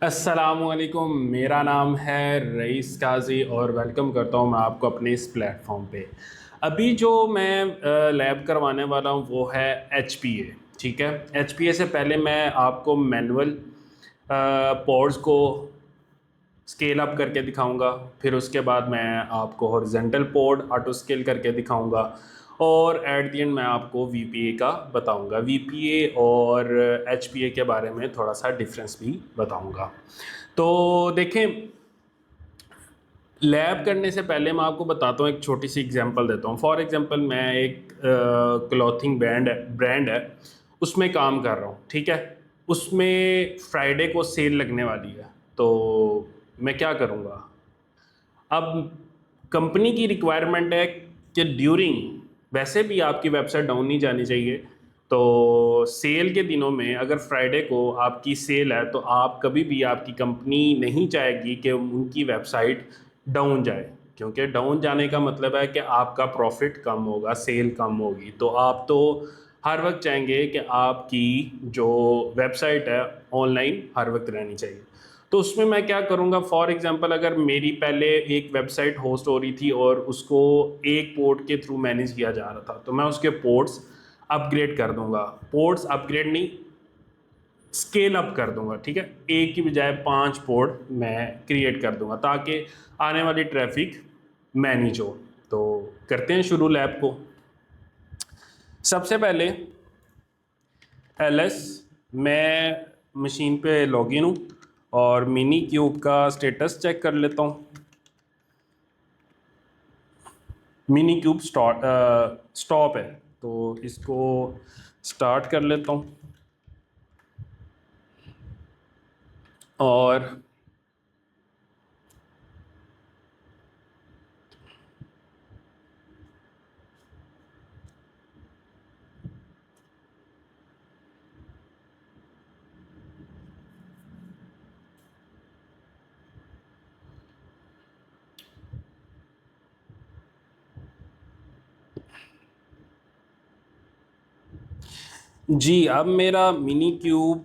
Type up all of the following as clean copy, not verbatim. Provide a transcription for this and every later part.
अस्सलामुअलैकुम, मेरा नाम है रईस काजी और वेलकम करता हूँ मैं आपको अपने इस प्लेटफॉर्म पे। अभी जो मैं लैब करवाने वाला हूँ वो है एचपीए। ठीक है, एचपीए से पहले मैं आपको मैनुअल पोर्ट्स को स्केल अप करके दिखाऊंगा। फिर उसके बाद मैं आपको हॉरिजेंटल पोर्ट ऑटो स्केल करके दिखाऊंगा और एट द एंड मैं आपको वीपीए का बताऊंगा। वीपीए और एचपीए के बारे में थोड़ा सा डिफरेंस भी बताऊंगा। तो देखें, लैब करने से पहले मैं आपको बताता हूँ, एक छोटी सी एग्जांपल देता हूँ। फॉर एग्जांपल मैं एक क्लॉथिंग ब्रांड है, उसमें काम कर रहा हूँ। ठीक है, उसमें फ्राइडे को सेल लगने वाली है। तो मैं क्या करूँगा? अब कंपनी की रिक्वायरमेंट है कि ड्यूरिंग, वैसे भी आपकी वेबसाइट डाउन नहीं जानी चाहिए, तो सेल के दिनों में अगर फ्राइडे को आपकी सेल है तो आप कभी भी, आपकी कंपनी नहीं चाहेगी कि उनकी वेबसाइट डाउन जाए, क्योंकि डाउन जाने का मतलब है कि आपका प्रॉफिट कम होगा, सेल कम होगी। तो आप तो हर वक्त चाहेंगे कि आपकी जो वेबसाइट है ऑनलाइन हर वक्त रहनी चाहिए। तो उसमें मैं क्या करूँगा, फॉर एग्जांपल अगर मेरी पहले एक वेबसाइट होस्ट हो रही थी और उसको एक पोर्ट के थ्रू मैनेज किया जा रहा था, तो मैं उसके पोर्ट्स अपग्रेड कर दूंगा। पोर्ट्स अपग्रेड नहीं, स्केल अप कर दूंगा। ठीक है, एक की बजाय 5 पोर्ट मैं क्रिएट कर दूंगा ताकि आने वाली ट्रैफिक मैनेज हो। तो करते हैं शुरू लैब को। सबसे पहले एलएस, मैं मशीन पे लॉगिन हूँ और मिनी क्यूब का स्टेटस चेक कर लेता हूँ। मिनी क्यूब स्टॉप है, तो इसको स्टार्ट कर लेता हूँ। और जी, अब मेरा मिनी क्यूब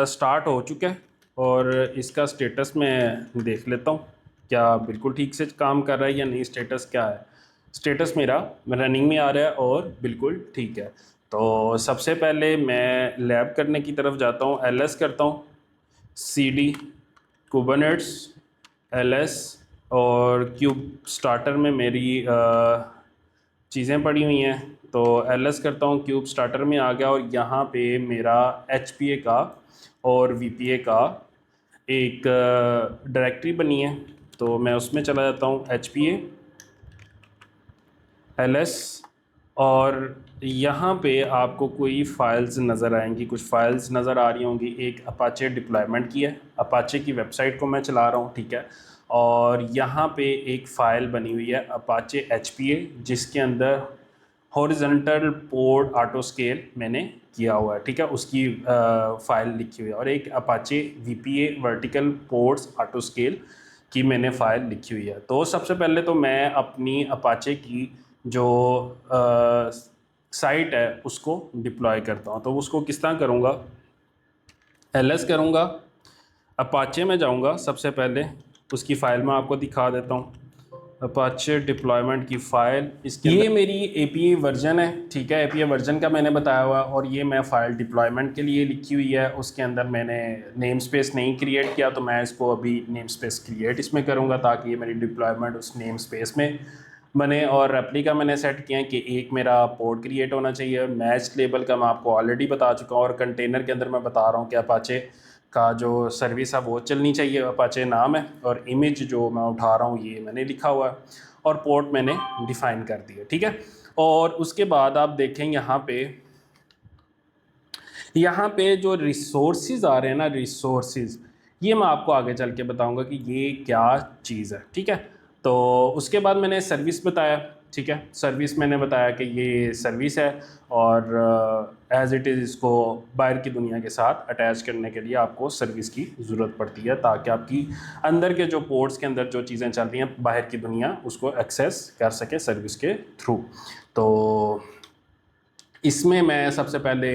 स्टार्ट हो चुका है और इसका स्टेटस मैं देख लेता हूँ, क्या बिल्कुल ठीक से काम कर रहा है या नहीं। स्टेटस क्या है? स्टेटस मेरा रनिंग में आ रहा है और बिल्कुल ठीक है। तो सबसे पहले मैं लैब करने की तरफ जाता हूँ, एलएस करता हूँ, सीडी कुबरनेट्स एलएस, और क्यूब स्टार्टर में मेरी चीज़ें पड़ी हुई हैं। तो एलएस करता हूँ, क्यूब स्टार्टर में आ गया और यहाँ पे मेरा एचपीए का और वीपीए का एक डायरेक्टरी बनी है। तो मैं उसमें चला जाता हूँ, एचपीए एलएस, और यहाँ पे आपको कोई फाइल्स नज़र आएंगी, कुछ फाइल्स नज़र आ रही होंगी। एक अपाचे डिप्लॉयमेंट की है, अपाचे की वेबसाइट को मैं चला रहा हूँ। ठीक है, और यहाँ पे एक फ़ाइल बनी हुई है अपाचे एचपीए, जिसके अंदर हॉरिजॉन्टल पोर्ट ऑटो स्केल मैंने किया हुआ है। ठीक है, उसकी फ़ाइल लिखी हुई है। और एक Apache VPA vertical ports auto scale की मैंने फ़ाइल लिखी हुई है। तो सबसे पहले तो मैं अपनी अपाचे की जो साइट है उसको डिप्लॉय करता हूँ। तो उसको किस तरह करूँगा? एलएस करूँगा, अपाचे में जाऊँगा, सबसे पहले उसकी फ़ाइल मैं आपको दिखा देता हूँ। अपाचे डिप्लॉयमेंट की फ़ाइल, इसके अंदर ये मेरी एपीए वर्जन है। ठीक है, एपीए वर्जन का मैंने बताया हुआ, और ये मैं फ़ाइल डिप्लॉयमेंट के लिए लिखी हुई है। उसके अंदर मैंने नेम स्पेस नहीं क्रिएट किया, तो मैं इसको अभी नेम स्पेस क्रिएट इसमें करूँगा ताकि ये मेरी डिप्लॉयमेंट उस नेम स्पेस में बने। और रेप्लिका मैंने सेट किया है कि एक मेरा पोर्ट क्रिएट होना चाहिए। मैच लेबल का मैं आपको ऑलरेडी बता चुका हूँ, और कंटेनर के अंदर मैं बता रहा हूँ कि अपाचे का जो सर्विस है वो चलनी चाहिए, अपाचे नाम है, और इमेज जो मैं उठा रहा हूँ ये मैंने लिखा हुआ है, और पोर्ट मैंने डिफाइन कर दिया। ठीक है, और उसके बाद आप देखें यहाँ पे जो रिसोर्सेज आ रहे हैं ना, रिसोर्सेज, ये मैं आपको आगे चल के बताऊंगा कि ये क्या चीज़ है। ठीक है, तो उसके बाद मैंने सर्विस बताया। ठीक है, सर्विस मैंने बताया कि ये सर्विस है, और एज इट इज़ इसको बाहर की दुनिया के साथ अटैच करने के लिए आपको सर्विस की ज़रूरत पड़ती है, ताकि आपकी अंदर के जो पोर्ट्स के अंदर जो चीज़ें चल रही हैं बाहर की दुनिया उसको एक्सेस कर सके सर्विस के थ्रू। तो इसमें मैं सबसे पहले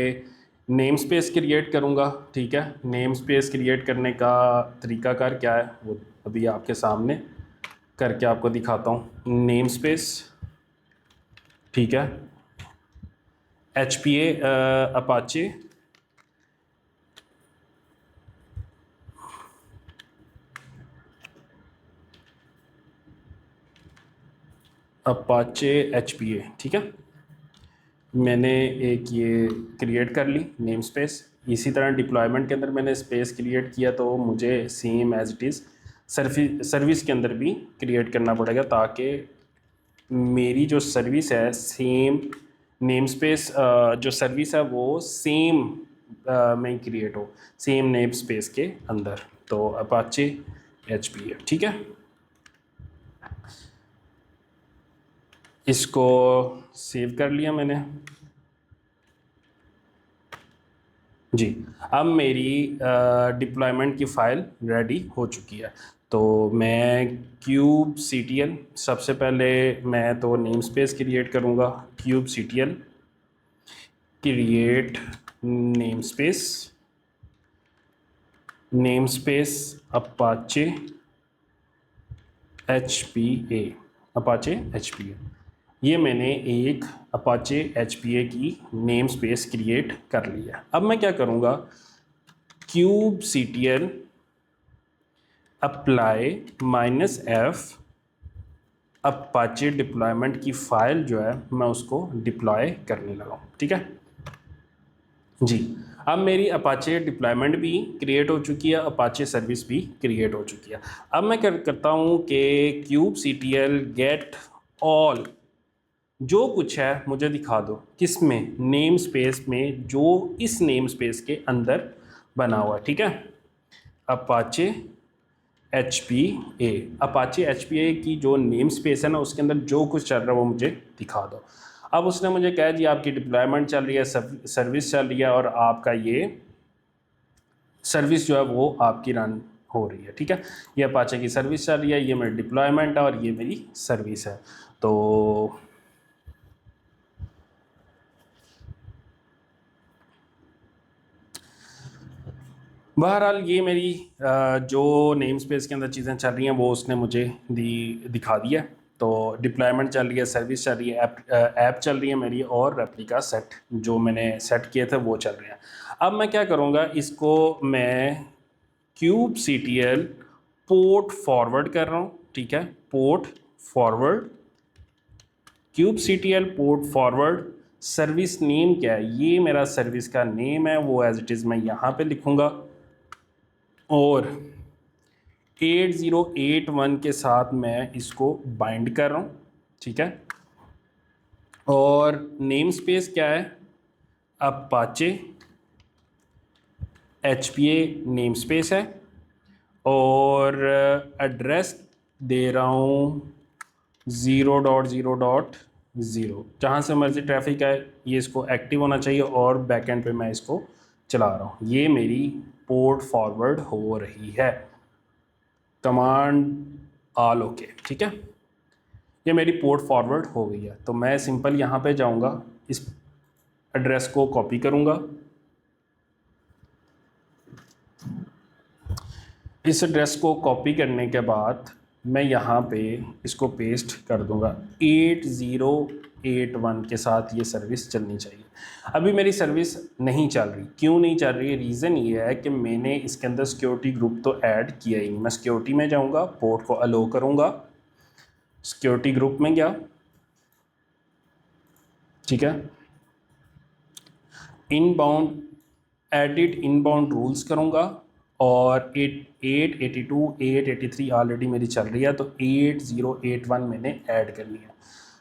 नेम स्पेस क्रिएट करूँगा, ठीक है। नेम स्पेस क्रिएट करने का तरीकाकार क्या है वो अभी आपके सामने करके आपको दिखाता हूँ। नेम स्पेस, ठीक है, HPA अपाचे अपाचे HPA, ठीक है। मैंने एक ये क्रिएट कर ली नेम स्पेस। इसी तरह डिप्लॉयमेंट के अंदर मैंने स्पेस क्रिएट किया तो मुझे same as it is service के अंदर भी क्रिएट करना पड़ेगा ताकि मेरी जो सर्विस है सेम नेम स्पेस, जो सर्विस है वो सेम में क्रिएट हो, सेम नेम स्पेस के अंदर। तो अपाचे HPA, ठीक है। इसको सेव कर लिया मैंने जी। अब मेरी डिप्लॉयमेंट की फ़ाइल रेडी हो चुकी है। तो मैं kubectl, सबसे पहले मैं तो नेम स्पेस क्रिएट करूँगा, kubectl create name space Apache HPA। ये मैंने एक अपाचे HPA की नेम स्पेस क्रिएट कर लिया। अब मैं क्या करूँगा, kubectl apply -f Apache deployment की फ़ाइल जो है मैं उसको डिप्लॉय करने लगा हूँ, ठीक है जी। अब मेरी अपाचे डिप्लॉयमेंट भी क्रिएट हो चुकी है, अपाचे सर्विस भी क्रिएट हो चुकी है। अब मैं क्या करता हूँ कि kubectl गेट ऑल जो कुछ है मुझे दिखा दो, किस में, नेम स्पेस में, जो इस नेम स्पेस के अंदर बना हुआ है, ठीक है। अपाचे HPA की जो नेम स्पेस है ना उसके अंदर जो कुछ चल रहा है वो मुझे दिखा दो। अब उसने मुझे कहा जी आपकी डिप्लॉयमेंट चल रही है, सर्विस चल रही है और आपका ये सर्विस जो है वो आपकी रन हो रही है, ठीक है। ये अपाचे की सर्विस चल रही है, ये मेरी डिप्लॉयमेंट है और ये मेरी सर्विस है। तो बहरहाल ये मेरी जो नेम स्पेस के अंदर चीज़ें चल रही हैं वो उसने मुझे दिखा दिया। तो डिप्लॉयमेंट चल रही है, सर्विस चल रही है, ऐप चल रही है मेरी, और रेप्लिका सेट जो मैंने सेट किए थे वो चल रहे हैं। अब मैं क्या करूँगा, इसको मैं kubectl पोर्ट फॉरवर्ड कर रहा हूँ, ठीक है। Port forward, kubectl port forward, service name क्या है, ये मेरा सर्विस का नेम है, वो एज इट इज़ मैं यहाँ पे लिखूँगा और 8081 के साथ मैं इसको बाइंड कर रहा हूँ, ठीक है। और नेम स्पेस क्या है, अपाचे HPA नेम स्पेस है और एड्रेस दे रहा हूँ 0.0.0, जहाँ से मर्जी ट्रैफिक है ये इसको एक्टिव होना चाहिए और बैकएंड पे मैं इसको चला रहा हूँ। ये मेरी पोर्ट फॉरवर्ड हो रही है, कमांड ऑल ओके, ठीक है। ये मेरी पोर्ट फॉरवर्ड हो गई है। तो मैं सिंपल यहाँ पे जाऊँगा, इस एड्रेस को कॉपी करूँगा, इस एड्रेस को कॉपी करने के बाद मैं यहाँ पे इसको पेस्ट कर दूँगा। 8081 के साथ ये सर्विस चलनी चाहिए। अभी मेरी सर्विस नहीं चल रही, क्यों नहीं चल रही है, रीज़न ये है कि मैंने इसके अंदर सिक्योरिटी ग्रुप तो ऐड किया ही नहीं। मैं सिक्योरिटी में जाऊँगा, पोर्ट को अलो करूँगा, सिक्योरिटी ग्रुप में गया, ठीक है। इनबाउंड, एडिट इनबाउंड रूल्स करूँगा और 882 883 ऑलरेडी मेरी चल रही है तो 8081 मैंने ऐड करनी है।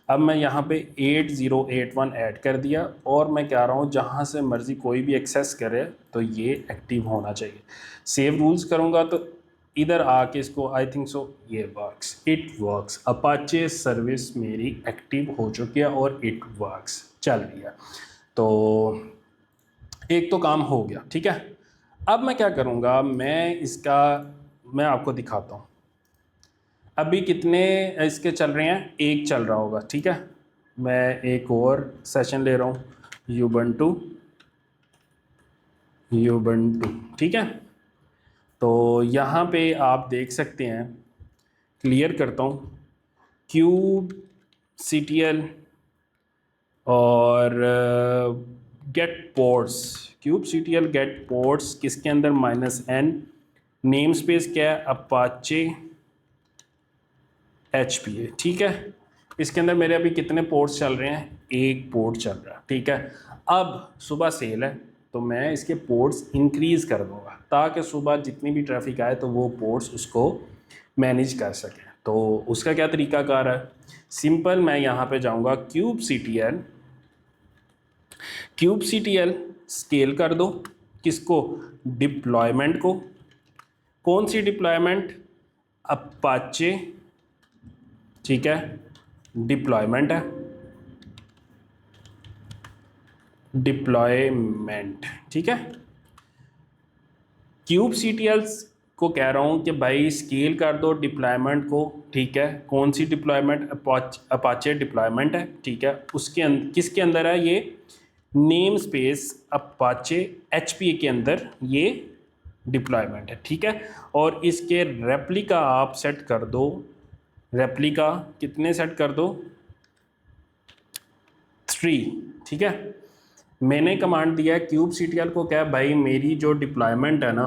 अब मैं यहाँ पे 8081 ऐड कर दिया और मैं कह रहा हूँ जहाँ से मर्ज़ी कोई भी एक्सेस करे तो ये एक्टिव होना चाहिए। सेव रूल्स करूँगा तो इधर आके इसको आई थिंक सो ये works, it works. Apache service मेरी एक्टिव हो चुकी है और इट वर्क्स चल रही है। तो एक तो काम हो गया, ठीक है। अब मैं क्या करूँगा, मैं आपको दिखाता हूँ अभी कितने इसके चल रहे हैं। एक चल रहा होगा, ठीक है। मैं एक और सेशन ले रहा हूँ, ubuntu यूबंटू, ठीक है। तो यहाँ पे आप देख सकते हैं, क्लियर करता हूँ, क्यूब CTL और get ports, cube CTL get ports किसके अंदर -n, नेम स्पेस क्या है, अपाचे HPA, ठीक है। इसके अंदर मेरे अभी कितने पोर्ट्स चल रहे हैं, एक पोर्ट चल रहा है, ठीक है। अब सुबह सेल है तो मैं इसके पोर्ट्स इंक्रीज कर दूंगा ताकि सुबह जितनी भी ट्रैफिक आए तो वो पोर्ट्स उसको मैनेज कर सकें। तो उसका क्या तरीकाकार है, सिंपल, मैं यहाँ पे जाऊँगा क्यूब CTL स्केल कर दो, किसको, डिप्लॉयमेंट को। कौन सी डिप्लॉयमेंट, अपाचे, ठीक है, डिप्लॉयमेंट है, डिप्लॉयमेंट, ठीक है। क्यूब CTL को कह रहा हूँ कि भाई स्केल कर दो डिप्लॉयमेंट को, ठीक है। कौन सी डिप्लॉयमेंट, अपाचे डिप्लॉयमेंट है, ठीक है। उसके अंदर किसके अंदर है ये, नेम स्पेस अपाचे HPA के अंदर ये डिप्लॉयमेंट है, ठीक है। और इसके रेप्लिका आप सेट कर दो, रेप्लिका कितने सेट कर दो, 3, ठीक है। मैंने कमांड दिया है क्यूब CTL को, क्या भाई मेरी जो डिप्लॉयमेंट है ना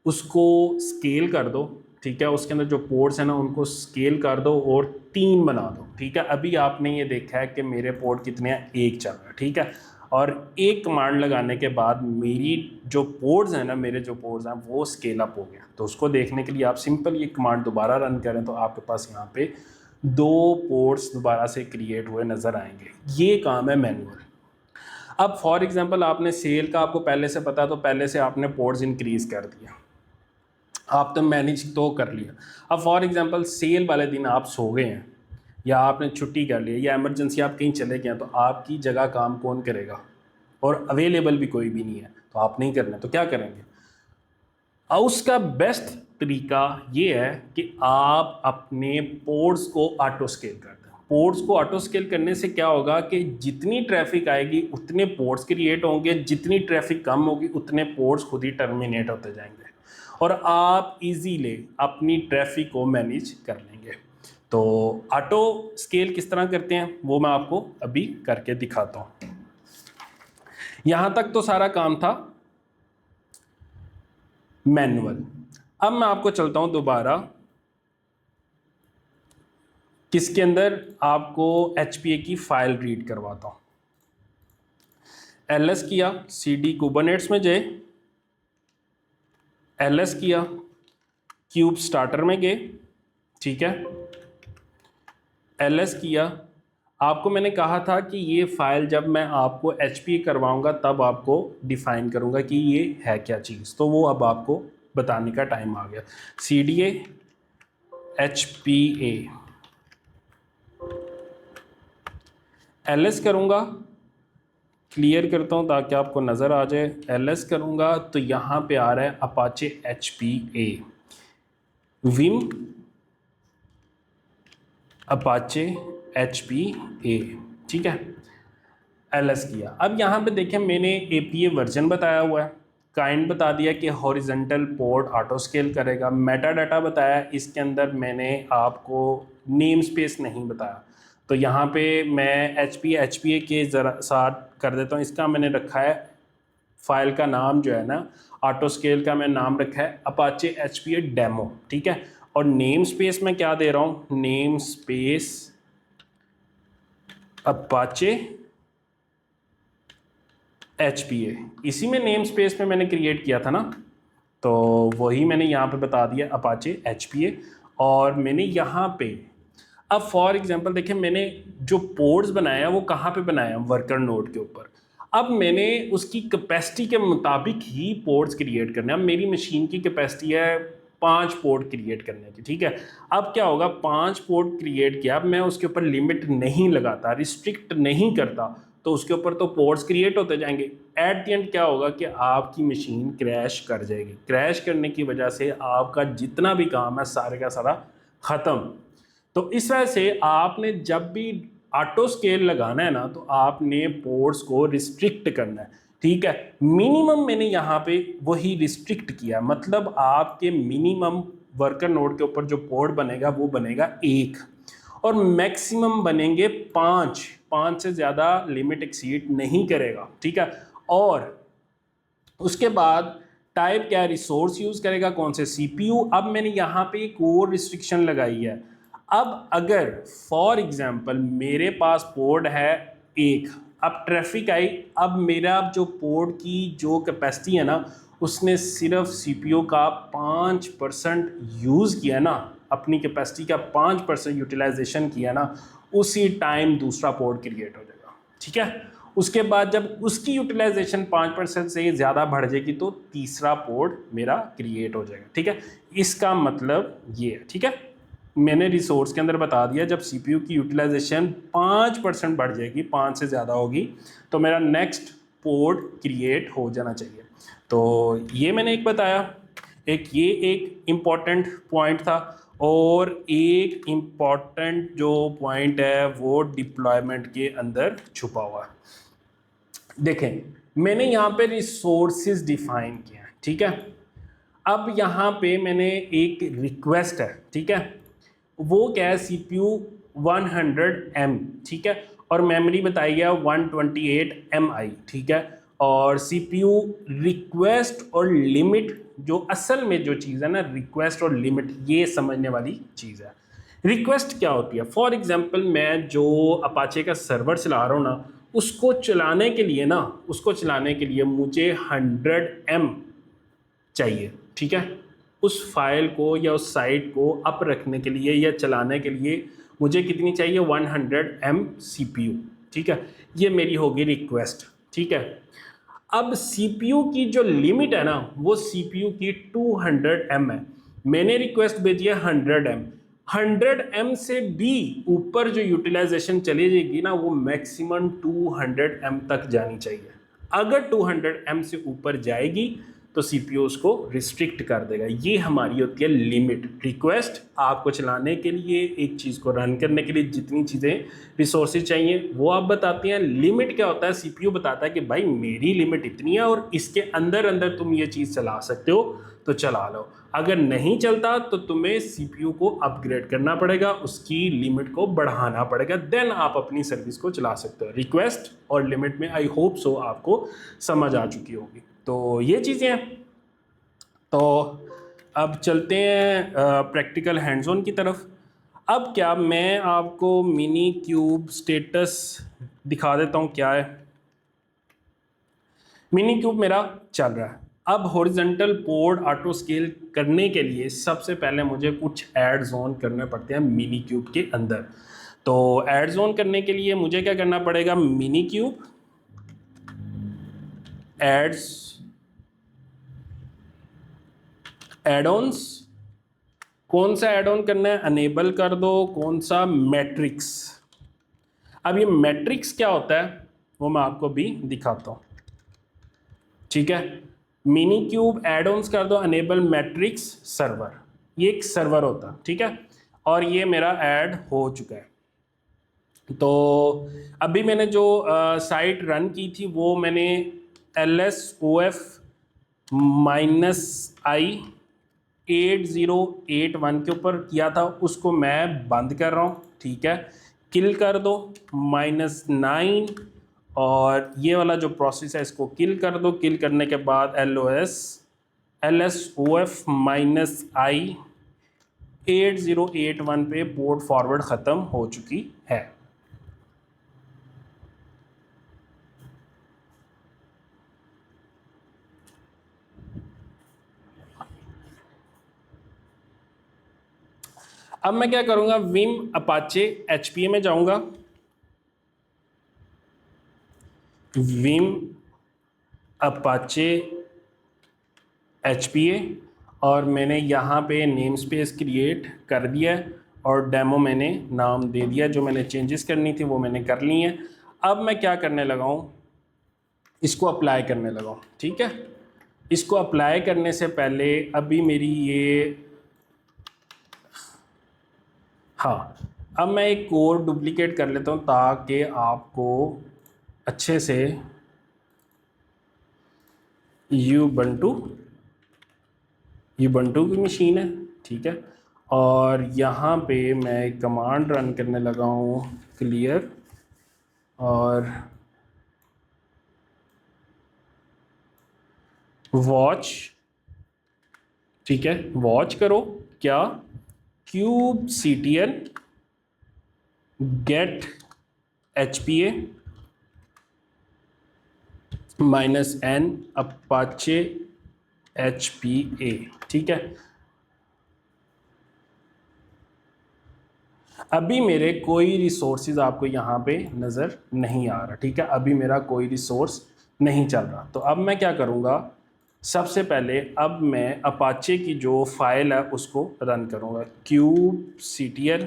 उसको स्केल कर दो, ठीक है। उसके अंदर जो पोर्ट्स हैं ना उनको स्केल कर दो और 3 बना दो, ठीक है। अभी आपने ये देखा है कि मेरे पोर्ट कितने हैं, एक चल रहा है, ठीक है। और एक कमांड लगाने के बाद मेरी जो पोर्ट्स हैं ना, मेरे जो पोर्ट्स हैं वो स्केल अप हो गया। तो उसको देखने के लिए आप सिंपल ये कमांड दोबारा रन करें तो आपके पास यहाँ पे 2 पोर्ट्स दोबारा से क्रिएट हुए नज़र आएंगे। ये काम है मैनुअल। अब फॉर एग्जांपल आपने सेल का, आपको पहले से पता, तो पहले से आपने पोर्ट्स इंक्रीज कर दिया, आप तो मैनेज तो कर लिया। अब फॉर एग्जांपल सेल वाले दिन आप सो गए हैं या आपने छुट्टी कर ली या इमरजेंसी आप कहीं चले गए हैं, तो आपकी जगह काम कौन करेगा, और अवेलेबल भी कोई भी नहीं है तो आप नहीं करना, तो क्या करेंगे। और उसका बेस्ट तरीका ये है कि आप अपने पोर्ट्स को ऑटो स्केल कर दें। पोर्ट्स को ऑटो स्केल करने से क्या होगा कि जितनी ट्रैफिक आएगी उतने पोर्ट्स क्रिएट होंगे, जितनी ट्रैफिक कम होगी उतने पोर्ट्स खुद ही टर्मिनेट होते जाएंगे और आप इजीली अपनी ट्रैफिक को मैनेज कर लेंगे। तो ऑटो स्केल किस तरह करते हैं वो मैं आपको अभी करके दिखाता हूँ। यहाँ तक तो सारा काम था मैनुअल। अब मैं आपको चलता हूं दोबारा किसके अंदर, आपको HPA की फाइल रीड करवाता हूं। LS किया, CD कुबरनेट्स में गए, LS किया, क्यूब स्टार्टर में गए, ठीक है। LS किया, आपको मैंने कहा था कि ये फाइल जब मैं आपको HPA करवाऊंगा तब आपको डिफाइन करूंगा कि ये है क्या चीज़, तो वो अब आपको बताने का टाइम आ गया। CDA HPA LS करूंगा, क्लियर करता हूं ताकि आपको नज़र आ जाए। LS करूंगा तो यहाँ पे आ रहा है Apache HPA, Vim Apache HPA, ठीक है। LS किया। अब यहाँ पे देखें मैंने APA वर्जन बताया हुआ है, काइंड बता दिया कि हॉरिजेंटल पोर्ट ऑटो स्केल करेगा, मेटा डाटा बताया, इसके अंदर मैंने आपको नेम स्पेस नहीं बताया। तो यहाँ पे मैं HPA के ज़रा साथ कर देता हूँ, इसका मैंने रखा है फाइल का नाम जो है ना, ऑटो स्केल का मैं नाम रखा है अपाचे HPA डेमो, ठीक है। और नेम स्पेस में क्या दे रहा हूँ, नेम स्पेस अपाचे HPA, इसी में नेम स्पेस में मैंने क्रिएट किया था ना, तो वही मैंने यहाँ पे बता दिया अपाचे HPA। और मैंने यहाँ पे अब फॉर एग्जांपल देखें मैंने जो पोर्ट्स बनाया वो कहाँ पे बनाया, वर्कर नोड के ऊपर। अब मैंने उसकी कैपेसिटी के मुताबिक ही पोर्ट्स क्रिएट करने। अब मेरी मशीन की कैपेसिटी है 5 पोर्ट क्रिएट करने की, ठीक है। अब क्या होगा, 5 पोर्ट क्रिएट किया, अब मैं उसके ऊपर लिमिट नहीं लगाता, रिस्ट्रिक्ट नहीं करता, तो उसके ऊपर तो पोर्ट्स क्रिएट होते जाएंगे। एट द एंड क्या होगा कि आपकी मशीन क्रैश कर जाएगी। क्रैश करने की वजह से आपका जितना भी काम है सारे का सारा ख़त्म। तो इस वजह से आपने जब भी ऑटो स्केल लगाना है ना, तो आपने पोर्ट्स को रिस्ट्रिक्ट करना है, ठीक है। मिनिमम मैंने यहाँ पे वही रिस्ट्रिक्ट किया, मतलब आपके मिनिमम वर्कर नोड के ऊपर जो पोर्ट बनेगा वो बनेगा 1 और मैक्सिमम बनेंगे 5। 5 से ज़्यादा लिमिट एक्सीड नहीं करेगा, ठीक है। और उसके बाद टाइप क्या, रिसोर्स यूज़ करेगा कौन से, सीपीयू। अब मैंने यहाँ पे एक और रिस्ट्रिक्शन लगाई है। अब अगर फॉर एग्जांपल मेरे पास पोर्ट है 1, अब ट्रैफिक आई, अब मेरा जो पोर्ट की जो कैपेसिटी है ना उसने सिर्फ सीपीयू का 5% यूज़ किया ना, अपनी कैपेसिटी का 5% यूटिलाइजेशन किया ना, उसी टाइम दूसरा पोर्ट क्रिएट हो जाएगा, ठीक है। उसके बाद जब उसकी यूटिलाइजेशन 5% से ज़्यादा बढ़ जाएगी तो तीसरा पोर्ट मेरा क्रिएट हो जाएगा, ठीक है। इसका मतलब ये है, ठीक है। मैंने रिसोर्स के अंदर बता दिया जब सीपीयू की यूटिलाइजेशन 5% बढ़ जाएगी, 5 से ज़्यादा होगी, तो मेरा नेक्स्ट पोर्ट क्रिएट हो जाना चाहिए। तो ये मैंने एक बताया, एक इम्पॉर्टेंट पॉइंट था। और एक इम्पॉर्टेंट जो पॉइंट है वो डिप्लॉयमेंट के अंदर छुपा हुआ है। देखें, मैंने यहाँ पे रिसोर्सेज डिफाइन किया है, ठीक है। अब यहाँ पे मैंने एक रिक्वेस्ट है, ठीक है, वो क्या है, सीपीयू 100 M, ठीक है, और मेमोरी बताई गया 128 MI, ठीक है। और सीपीयू रिक्वेस्ट और लिमिट, जो असल में जो चीज़ है ना, रिक्वेस्ट और लिमिट, ये समझने वाली चीज़ है। रिक्वेस्ट क्या होती है, फॉर एग्जांपल मैं जो अपाचे का सर्वर चला रहा हूँ ना, उसको चलाने के लिए ना, उसको चलाने के लिए मुझे 100 M चाहिए, ठीक है। उस फाइल को या उस साइट को अप रखने के लिए या चलाने के लिए मुझे कितनी चाहिए, 100 M सीपीयू, ठीक है। ये मेरी होगी रिक्वेस्ट, ठीक है। अब सीपीयू की जो लिमिट है ना वो सीपीयू की 200 M है। मैंने रिक्वेस्ट भेजी है 100 M। 100 M से भी ऊपर जो यूटिलाइजेशन चली जाएगी ना वो मैक्सिमम 200 M तक जानी चाहिए। अगर 200 M से ऊपर जाएगी तो सीपीयू उसको रिस्ट्रिक्ट कर देगा। ये हमारी होती है लिमिट। रिक्वेस्ट आपको चलाने के लिए, एक चीज़ को रन करने के लिए जितनी चीज़ें रिसोर्सेज चाहिए वो आप बताते हैं। लिमिट क्या होता है, सीपीयू बताता है कि भाई मेरी लिमिट इतनी है और इसके अंदर अंदर तुम ये चीज़ चला सकते हो तो चला लो। अगर नहीं चलता तो तुम्हें सीपीयू को अपग्रेड करना पड़ेगा, उसकी लिमिट को बढ़ाना पड़ेगा, देन आप अपनी सर्विस को चला सकते हो। रिक्वेस्ट और लिमिट में आई होप सो आपको समझ आ चुकी होगी। तो ये चीज़ें हैं। तो अब चलते हैं प्रैक्टिकल हैंड्स ऑन की तरफ। अब क्या मैं आपको मिनी क्यूब स्टेटस दिखा देता हूँ क्या है। मिनी क्यूब मेरा चल रहा है। अब हॉरिजॉन्टल पोर्ट ऑटो स्केल करने के लिए सबसे पहले मुझे कुछ एड्स ऑन करने पड़ते हैं मिनी क्यूब के अंदर। तो एड्स ऑन करने के लिए मुझे क्या करना पड़ेगा, मिनी क्यूब एड्स एड-ऑन्स, कौन सा एड ऑन करना है, अनेबल कर दो, कौन सा, मैट्रिक्स। अब ये मैट्रिक्स क्या होता है वो मैं आपको भी दिखाता हूँ, ठीक है। मिनी क्यूब एड ऑन्स कर दो, अनेबल मैट्रिक्स सर्वर, ये एक सर्वर होता है, ठीक है। और ये मेरा ऐड हो चुका है। तो अभी मैंने जो साइट रन की थी वो मैंने LSOF -i 8081 के ऊपर किया था, उसको मैं बंद कर रहा हूँ, ठीक है। किल कर दो -9, और ये वाला जो प्रोसेस है इसको किल कर दो। किल करने के बाद LSOF -i 8081 पे पोर्ट फॉरवर्ड ख़त्म हो चुकी है। अब मैं क्या करूँगा, विम अपाचे HPA में जाऊँगा, विम अपाचे HPA, और मैंने यहाँ पे नेम स्पेस क्रिएट कर दिया है और डेमो मैंने नाम दे दिया। जो मैंने चेंजेस करनी थी वो मैंने कर ली हैं। अब मैं क्या करने लगा हूँ, इसको अप्लाई करने लगा हूँ, ठीक है। इसको अप्लाई करने से पहले अभी मेरी ये, हाँ, अब मैं एक कोड डुप्लीकेट कर लेता हूँ ताकि आपको अच्छे से यूबंटू की मशीन है, ठीक है। और यहाँ पे मैं एक कमांड रन करने लगा हूँ, क्लियर, और वॉच, ठीक है, वॉच करो क्या, kubectl get HPA -n Apache HPA, ठीक है। अभी मेरे कोई रिसोर्सेज आपको यहाँ पे नज़र नहीं आ रहा, ठीक है, अभी मेरा कोई रिसोर्स नहीं चल रहा। तो अब मैं क्या करूँगा, सबसे पहले अब मैं अपाचे की जो फाइल है उसको रन करूँगा, kubectl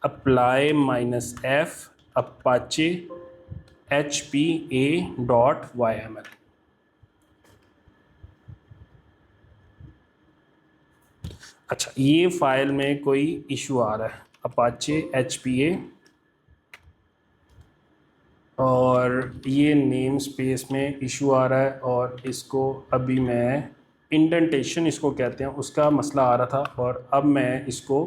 apply -f apache hpa.yml। अच्छा, ये फाइल में कोई इशू आ रहा है, अपाचे HPA, और ये नेम स्पेस में इशू आ रहा है, और इसको अभी मैं इंडेंटेशन इसको कहते हैं, उसका मसला आ रहा था, और अब मैं इसको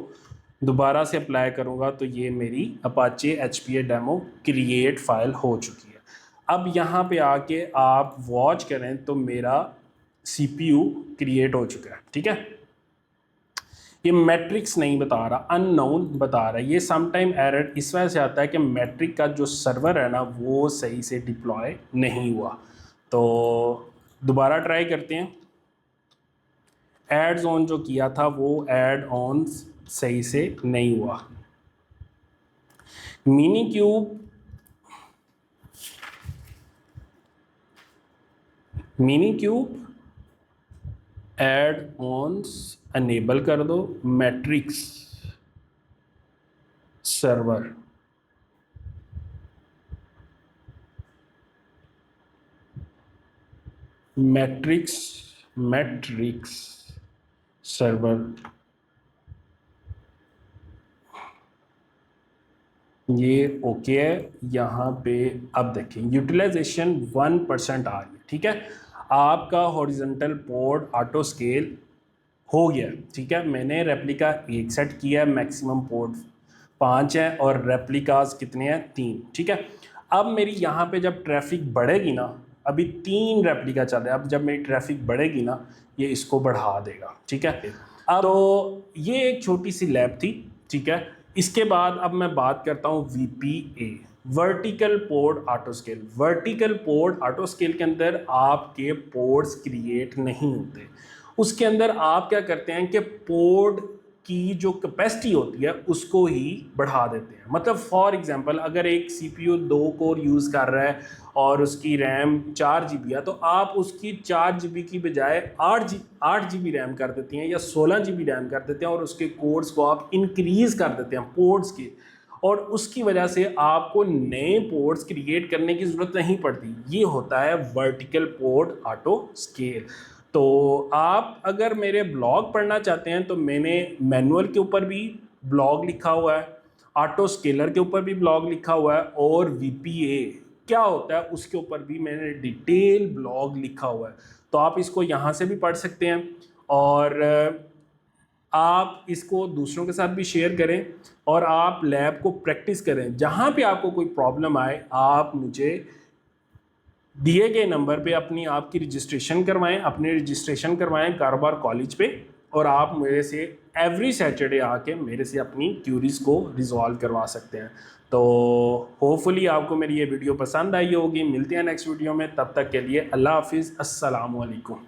दोबारा से अप्लाई करूँगा तो ये मेरी Apache HPA demo create file हो चुकी है। अब यहाँ पे आके आप वॉच करें तो मेरा CPU क्रिएट हो चुका है, ठीक है। ये मैट्रिक्स नहीं बता रहा, अननोन बता रहा है। ये समटाइम एरर इस वजह से आता है कि मैट्रिक का जो सर्वर है ना वो सही से डिप्लॉय नहीं हुआ। तो दोबारा ट्राई करते हैं। एड्स ऑन जो किया था वो एड ऑन सही से नहीं हुआ। मिनीक्यूब एड ऑन्स अनेबल कर दो, मैट्रिक्स सर्वर, मैट्रिक्स सर्वर, ये ओके है। यहाँ पे अब देखें यूटिलाइजेशन 1% आ रही है, ठीक है। आपका हॉरिजॉन्टल पोर्ट ऑटो स्केल हो गया, ठीक है। मैंने रेप्लिका 1 सेट किया है, मैक्सिमम पोर्ट 5 है, और रेप्लिकाज कितने हैं, 3, ठीक है। अब मेरी यहाँ पे जब ट्रैफिक बढ़ेगी ना, अभी 3 रेप्लिका चल रहे हैं, अब जब मेरी ट्रैफिक बढ़ेगी ना ये इसको बढ़ा देगा, ठीक है। अब तो ये एक छोटी सी लैब थी, ठीक है। इसके बाद अब मैं बात करता हूँ VPA, vertical port auto scale. Vertical port auto scale के अंदर आपके पोर्ट्स क्रिएट नहीं होते, उसके अंदर आप क्या करते हैं कि पोर्ट की जो कैपेसिटी होती है उसको ही बढ़ा देते हैं। मतलब फॉर एग्जांपल अगर एक CPU 2 कोर यूज़ कर रहा है और उसकी रैम 4 GB है, तो आप उसकी 4 GB की बजाय 8 GB रैम कर देती हैं या 16 GB रैम कर देते हैं, और उसके कोड्स को आप इंक्रीज़ कर देते हैं पोर्ट्स के, और उसकी वजह से आपको नए पोर्ट्स क्रिएट करने की ज़रूरत नहीं पड़ती। ये होता है वर्टिकल पोर्ट ऑटो स्केल। तो आप अगर मेरे ब्लॉग पढ़ना चाहते हैं तो मैंने मैनुअल के ऊपर भी ब्लॉग लिखा हुआ है, ऑटो स्केलर के ऊपर भी ब्लॉग लिखा हुआ है, और VPA क्या होता है उसके ऊपर भी मैंने डिटेल ब्लॉग लिखा हुआ है। तो आप इसको यहाँ से भी पढ़ सकते हैं, और आप इसको दूसरों के साथ भी शेयर करें, और आप लैब को प्रैक्टिस करें। जहाँ पे आपको कोई प्रॉब्लम आए आप मुझे दिए गए नंबर पे आपकी रजिस्ट्रेशन करवाएं, अपने रजिस्ट्रेशन करवाएं कारोबार कॉलेज पे, और आप मेरे से एवरी सैटरडे आके मेरे से अपनी क्यूरीज को रिजॉल्व करवा सकते हैं। तो होपफुली आपको मेरी ये वीडियो पसंद आई होगी। मिलते हैं नेक्स्ट वीडियो में, तब तक के लिए अल्लाह हाफिज़, अस्सलाम वालेकुम।